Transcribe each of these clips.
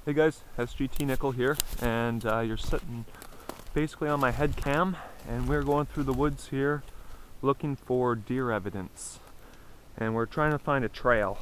Hey guys, SGT Nickel here, and you're sitting basically on my head cam, and we're going through the woods here looking for deer evidence. And we're trying to find a trail,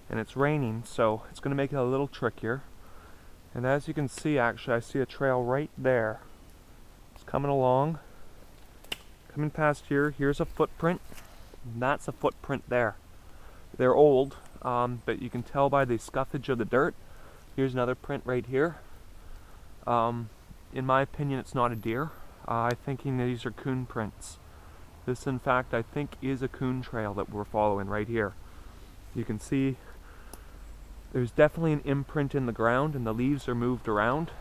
and it's raining, so it's going to make it a little trickier. And as you can see, actually I see a trail right there. It's coming along, coming past here. Here's a footprint, and that's a footprint there. They're old, but you can tell by the scuffage of the dirt. Here's another print right here. In my opinion, it's not a deer. I'm thinking these are coon prints. This, in fact, I think is a coon trail that we're following right here. You can see there's definitely an imprint in the ground, and the leaves are moved around.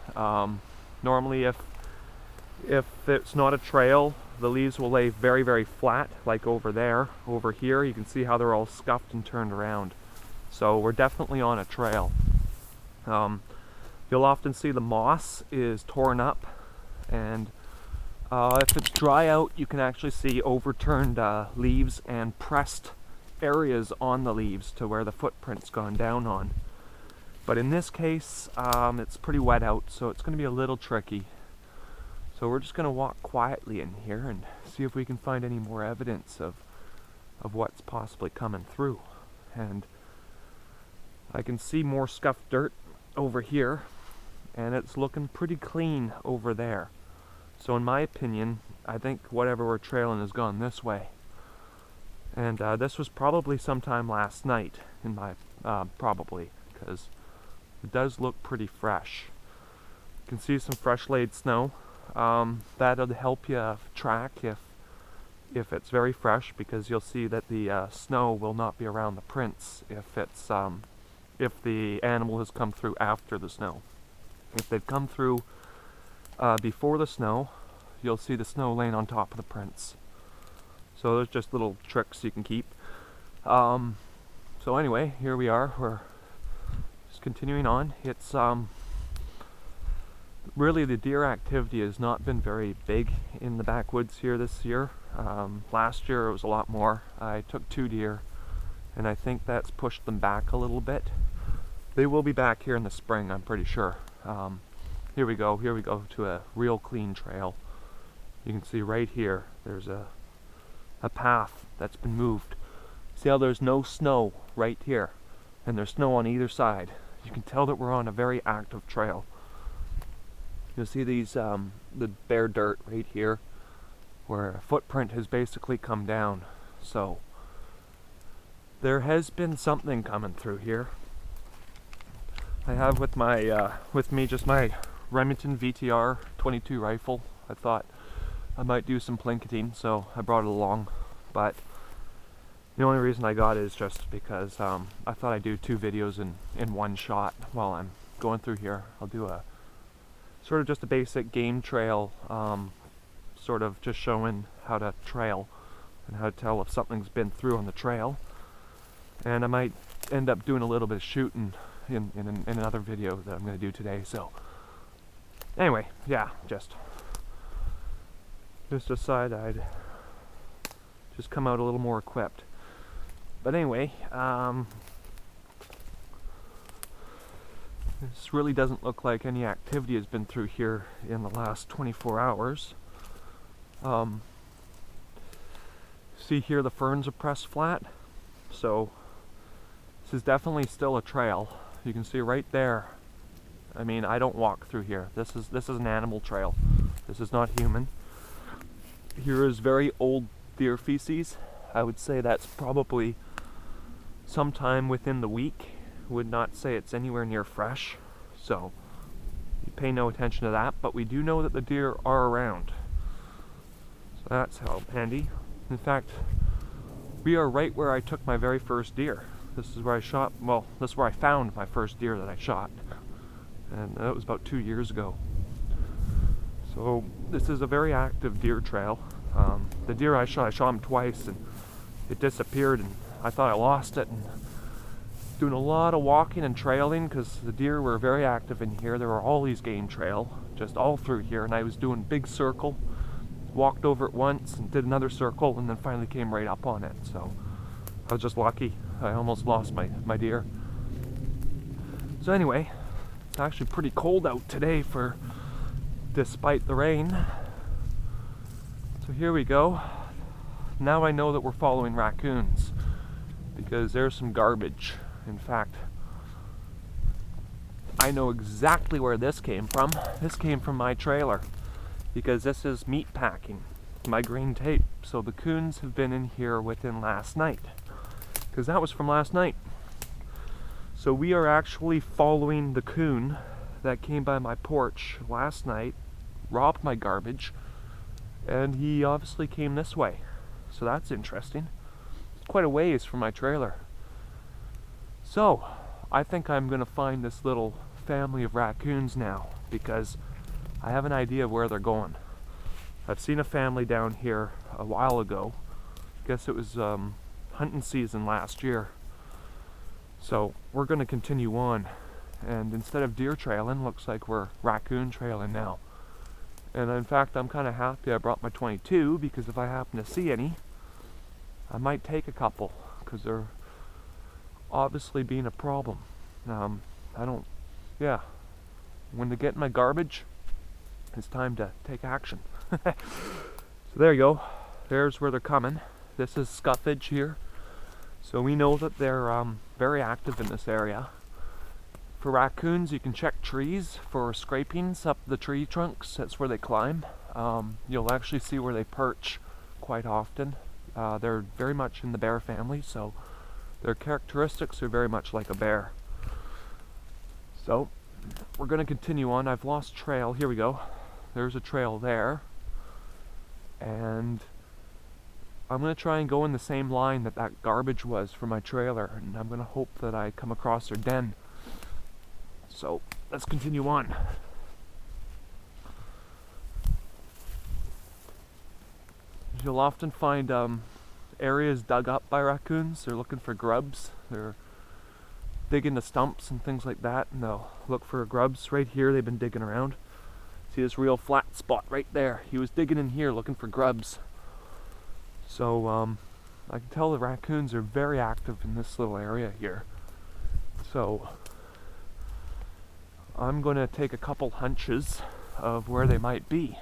Normally, if it's not a trail, the leaves will lay very, very flat, like over there. Over here, you can see how they're all scuffed and turned around. So we're definitely on a trail. You'll often see the moss is torn up, and if it's dry out, you can actually see overturned leaves and pressed areas on the leaves to where the footprint's gone down on. But in this case, it's pretty wet out, so it's going to be a little tricky. So we're just going to walk quietly in here and see if we can find any more evidence of what's possibly coming through. And I can see more scuffed dirt over here, and it's looking pretty clean over there. So in my opinion, I think whatever we're trailing has gone this way. And this was probably sometime last night, in my probably, because it does look pretty fresh. You can see some fresh laid snow. That'll help you track if it's very fresh, because you'll see that the snow will not be around the prints if the animal has come through after the snow. If they've come through before the snow, you'll see the snow laying on top of the prints. So there's just little tricks you can keep. So anyway, here we are. We're just continuing on. It's really, the deer activity has not been very big in the backwoods here this year. Last year it was a lot more. I took 2 deer, and I think that's pushed them back a little bit. They will be back here in the spring, I'm pretty sure. Here we go to a real clean trail. You can see right here, there's a path that's been moved. See how there's no snow right here, and there's snow on either side. You can tell that we're on a very active trail. You'll see these, the bare dirt right here, where a footprint has basically come down. So there has been something coming through here. I have with my with me just my Remington VTR 22 rifle. I thought I might do some plinketing, so I brought it along. But the only reason I got it is just because I thought I'd do 2 videos in one shot while I'm going through here. I'll do a sort of just a basic game trail, sort of just showing how to trail and how to tell if something's been through on the trail. And I might end up doing a little bit of shooting in another video that I'm going to do today. So anyway, yeah, just decided I'd just come out a little more equipped. But anyway, this really doesn't look like any activity has been through here in the last 24 hours. See here, the ferns are pressed flat, so this is definitely still a trail. You can see right there. I mean, I don't walk through here. This is an animal trail. This is not human. Here is very old deer feces. I would say that's probably sometime within the week. Would not say it's anywhere near fresh, so you pay no attention to that, but we do know that the deer are around, so that's how handy. In fact, we are right where I took my very first deer. This is where I shot, well, this is where I found my first deer that I shot, and that was about 2 years ago. So this is a very active deer trail. The deer I shot him twice, and it disappeared, and I thought I lost it, and doing a lot of walking and trailing because the deer were very active in here. There were all these game trail just all through here, and I was doing big circle, walked over it once and did another circle, and then finally came right up on it. So I was just lucky. I almost lost my deer. So anyway, It's actually pretty cold out today despite the rain. So here we go. Now I know that we're following raccoons because there's some garbage. In fact, I know exactly where this came from. This came from my trailer because this is meat packing, my green tape. So the coons have been in here within last night because that was from last night. So we are actually following the coon that came by my porch last night, robbed my garbage, and he obviously came this way. So that's interesting. It's quite a ways from my trailer. So I think I'm going to find this little family of raccoons now because I have an idea of where they're going. I've seen a family down here a while ago. I guess it was hunting season last year. So we're going to continue on, and instead of deer trailing, looks like we're raccoon trailing now. And in fact, I'm kind of happy I brought my .22 because if I happen to see any, I might take a couple because they're obviously being a problem. When they get in my garbage, it's time to take action. So there you go. There's where they're coming. This is scuffage here. So we know that they're very active in this area. For raccoons, you can check trees for scrapings up the tree trunks. That's where they climb. You'll actually see where they perch quite often. They're very much in the bear family, so their characteristics are very much like a bear. So we're going to continue on. I've lost trail. Here we go. There's a trail there. And I'm going to try and go in the same line that garbage was for my trailer, and I'm going to hope that I come across their den. So let's continue on. You'll often find areas dug up by raccoons. They're looking for grubs. They're digging the stumps and things like that, and they'll look for grubs. Right here they've been digging around. See this real flat spot right there? He was digging in here looking for grubs. So I can tell the raccoons are very active in this little area here. So I'm going to take a couple hunches of where they might be.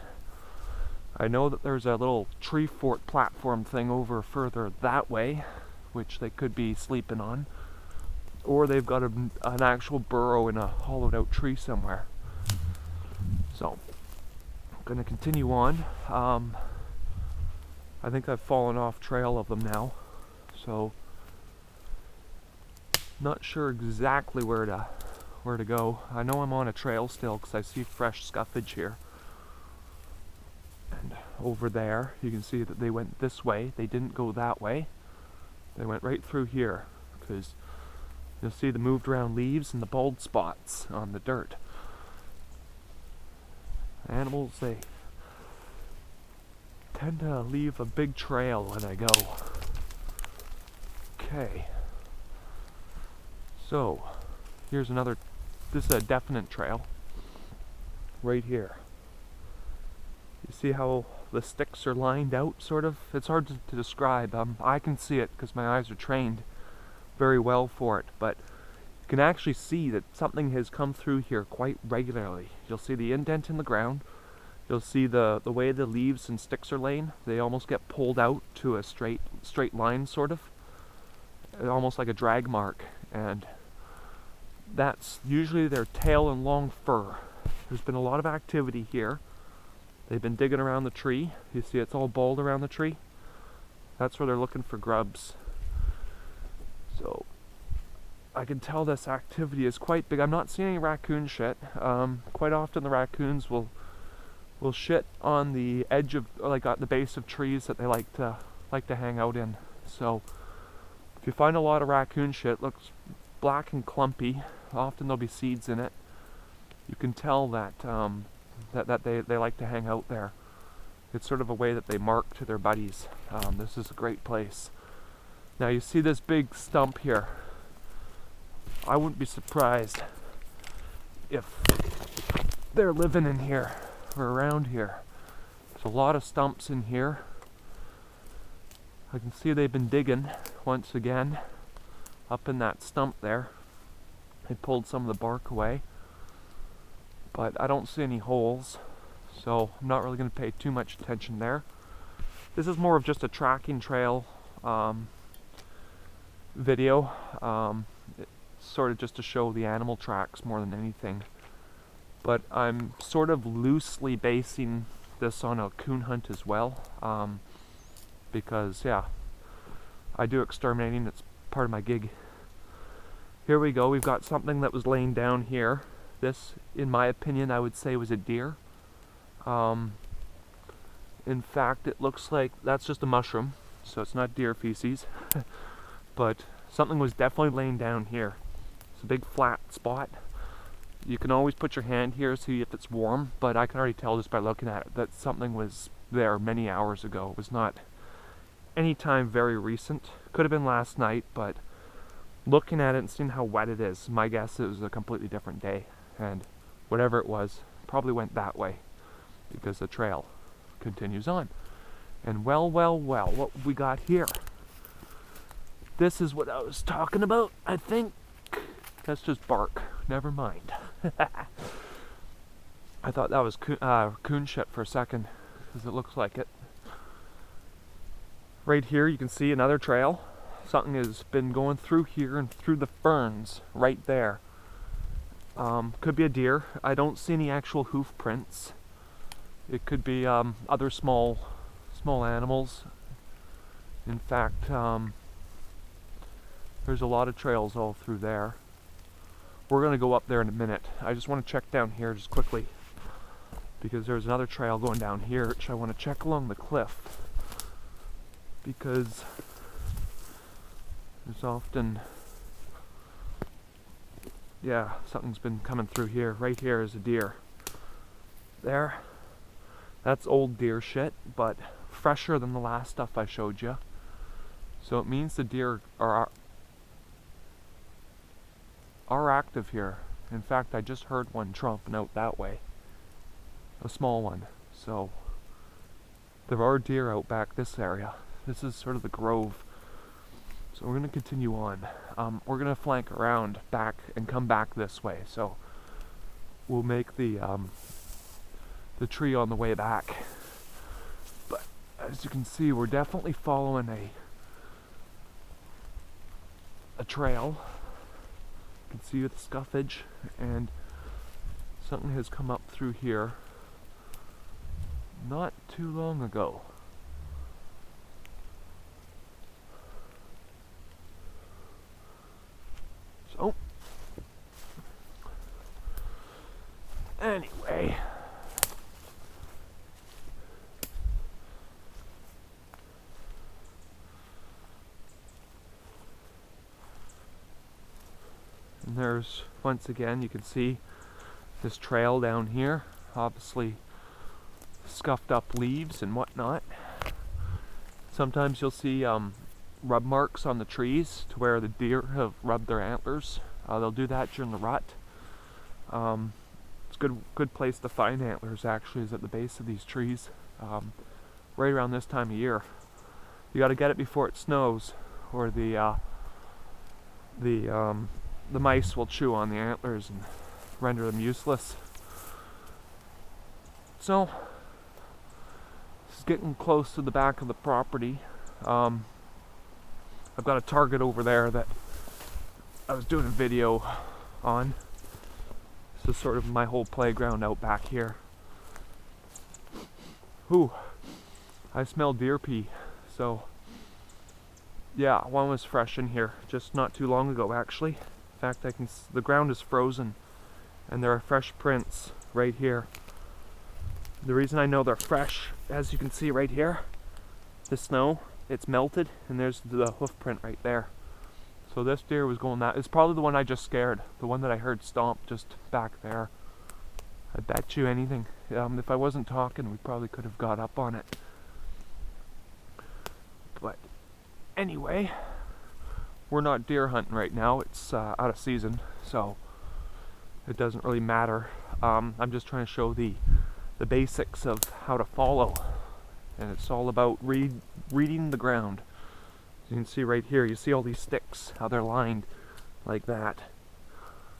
I know that there's a little tree fort platform thing over further that way, which they could be sleeping on. Or they've got an actual burrow in a hollowed out tree somewhere. So I'm going to continue on. I think I've fallen off trail of them now. So not sure exactly where to go. I know I'm on a trail still because I see fresh scuffage here. And over there you can see that they went this way. They didn't go that way. They went right through here because you'll see the moved around leaves and the bald spots on the dirt. Animals, they tend to leave a big trail when I go. Okay. So here's another. This is a definite trail right here. You see how the sticks are lined out, sort of? It's hard to describe. I can see it because my eyes are trained very well for it, but you can actually see that something has come through here quite regularly. You'll see the indent in the ground. You'll see the way the leaves and sticks are laying. They almost get pulled out to a straight line, sort of. Almost like a drag mark. And that's usually their tail and long fur. There's been a lot of activity here. They've been digging around the tree. You see it's all bald around the tree. That's where they're looking for grubs. So I can tell this activity is quite big. I'm not seeing any raccoon shit. Quite often the raccoons will shit on the edge of, like at the base of trees that they like to hang out in. So if you find a lot of raccoon shit, it looks black and clumpy. Often there'll be seeds in it. You can tell that that they like to hang out there. It's sort of a way that they mark to their buddies. This is a great place. Now you see this big stump here. I wouldn't be surprised if they're living in here or around here. There's a lot of stumps in here. I can see they've been digging once again up in that stump there. They pulled some of the bark away. but I don't see any holes, so I'm not really going to pay too much attention there. This is more of just a tracking trail video, it's sort of just to show the animal tracks more than anything. But I'm sort of loosely basing this on a coon hunt as well, because yeah, I do exterminating, it's part of my gig. Here we go, we've got something that was laying down here. This, in my opinion, I would say was a deer. In fact, it looks like that's just a mushroom, so it's not deer feces. But something was definitely laying down here. It's a big flat spot. You can always put your hand here, see if it's warm, but I can already tell just by looking at it that something was there many hours ago. It was not any time very recent. Could have been last night, but looking at it and seeing how wet it is, my guess it was a completely different day. And whatever it was, probably went that way, because the trail continues on. And well, what we got here? This is what I was talking about, I think. That's just bark. Never mind. I thought that was coon shit for a second, because it looks like it. Right here you can see another trail. Something has been going through here and through the ferns right there. Could be a deer. I don't see any actual hoof prints. It could be other small animals. In fact, there's a lot of trails all through there. We're going to go up there in a minute. I just want to check down here just quickly, because there's another trail going down here which I want to check along the cliff, because there's often, yeah, something's been coming through here. Right here is a deer. There. That's old deer shit, but fresher than the last stuff I showed you. So it means the deer are active here. In fact, I just heard one tromping out that way. A small one. So there are deer out back this area. This is sort of the grove. So we're going to continue on. We're going to flank around back and come back this way. So we'll make the tree on the way back. But as you can see, we're definitely following a trail. You can see the scuffage, and something has come up through here not too long ago. So anyway, and there's, once again, you can see this trail down here, obviously scuffed up leaves and whatnot. Sometimes you'll see rub marks on the trees to where the deer have rubbed their antlers. They'll do that during the rut. It's a good place to find antlers, actually, is at the base of these trees, right around this time of year. You got to get it before it snows, or the mice will chew on the antlers and render them useless. So this is getting close to the back of the property. I've got a target over there that I was doing a video on. This is sort of my whole playground out back here. Ooh, I smell deer pee. So yeah, one was fresh in here just not too long ago, actually. In fact, the ground is frozen and there are fresh prints right here. The reason I know they're fresh, as you can see right here, the snow, it's melted, and there's the hoof print right there. So this deer was going that. It's probably the one I just scared, the one that I heard stomp just back there. I bet you anything. If I wasn't talking, we probably could have got up on it. But anyway, we're not deer hunting right now. It's out of season, so it doesn't really matter. I'm just trying to show the basics of how to follow, and it's all about reading the ground. You can see right here, you see all these sticks, how they're lined like that.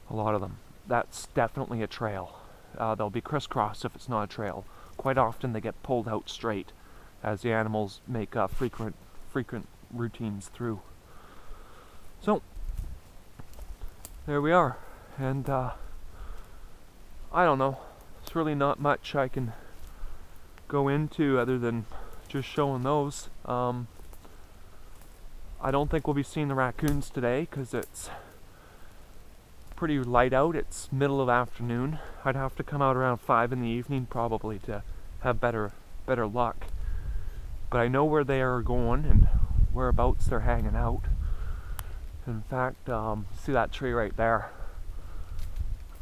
A lot of them. That's definitely a trail. they'll be crisscross if it's not a trail. Quite often they get pulled out straight as the animals make frequent routines through. So there we are, and I don't know, it's really not much I can go into other than just showing those. I don't think we'll be seeing the raccoons today because it's pretty light out. It's middle of afternoon. I'd have to come out around 5 in the evening probably to have better luck. But I know where they are going and whereabouts they're hanging out. In fact, see that tree right there?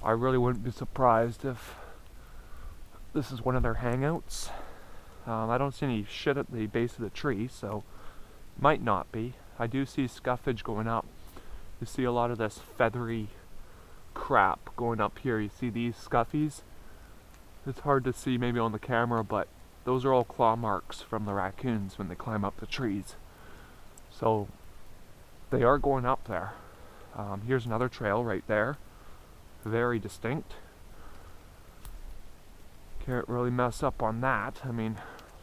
I really wouldn't be surprised if this is one of their hangouts. I don't see any shit at the base of the tree, so might not be. I do see scuffage going up. You see a lot of this feathery crap going up here. You see these scuffies? It's hard to see maybe on the camera, but those are all claw marks from the raccoons when they climb up the trees. So they are going up there. Here's another trail right there. Very distinct. Can't really mess up on that. I mean,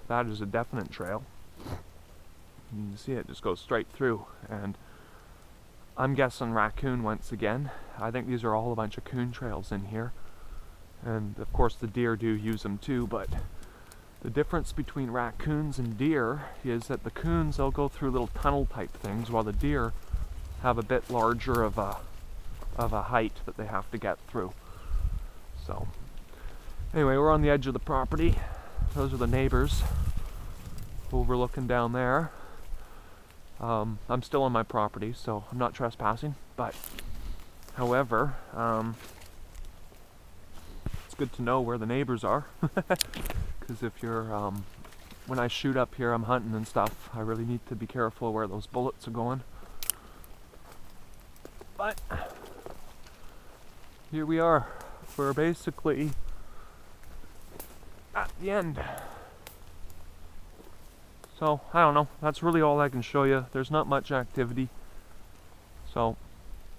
that is a definite trail. You can see it just goes straight through, and I'm guessing raccoon once again. I think these are all a bunch of coon trails in here, and of course the deer do use them too, but the difference between raccoons and deer is that the coons, they'll go through little tunnel type things, while the deer have a bit larger of a height that they have to get through. So anyway, we're on the edge of the property. Those are the neighbors overlooking down there. I'm still on my property, so I'm not trespassing, but however, it's good to know where the neighbors are, because if you're, when I shoot up here, I'm hunting and stuff, I really need to be careful where those bullets are going. But here we are. We're basically at the end. So, I don't know, that's really all I can show you. There's not much activity. So,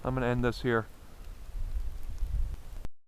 I'm going to end this here.